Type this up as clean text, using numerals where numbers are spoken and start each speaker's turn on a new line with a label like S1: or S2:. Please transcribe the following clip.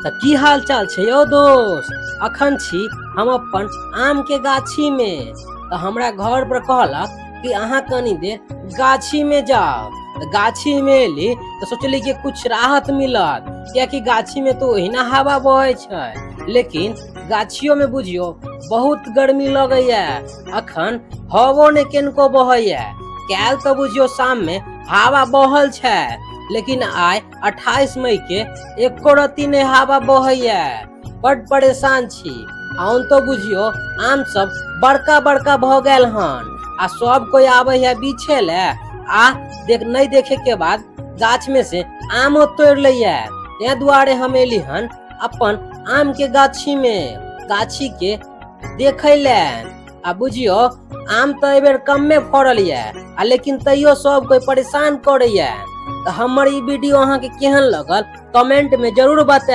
S1: तो की हाल चाल छे यौ दोस्त। अखन छी हम अपन आम के गाछी में, तो हमरा घर पर कहलक कि अहाँ कनी देर गाछी में जाओ। तो गाछी में एली तो सोचली कि कुछ राहत मिलत, क्योंकि गाछी में तो ओहिना हवा बहे छै, लेकिन गाछियों में बुझियो बहुत गर्मी लगैया। अखन हवो ने केनको बहैया। काल तो बुझियो शाम में हवा बहल छै, लेकिन आय 28 मई के एको रत्ती ने हवा बहैया। बड परेशान छी। आउन तो बुझियो आम सब बड़का बड़का भ गेल हन, आ सब कोई आवे है बीछे ले, आ नहीं देखे के बाद गाछ में से आमो तोड़ लिया। ते दुआरे हम एली हन अपन आम के गाछी में, गाछी के देखे ले। आ बुझियो आम तो एबेर कम में फड़ल है, लेकिन तैयो सब कोई परेशान करे। तो हमर ई वीडियो अहाँ के केहन लगल कमेंट में जरूर बताएं।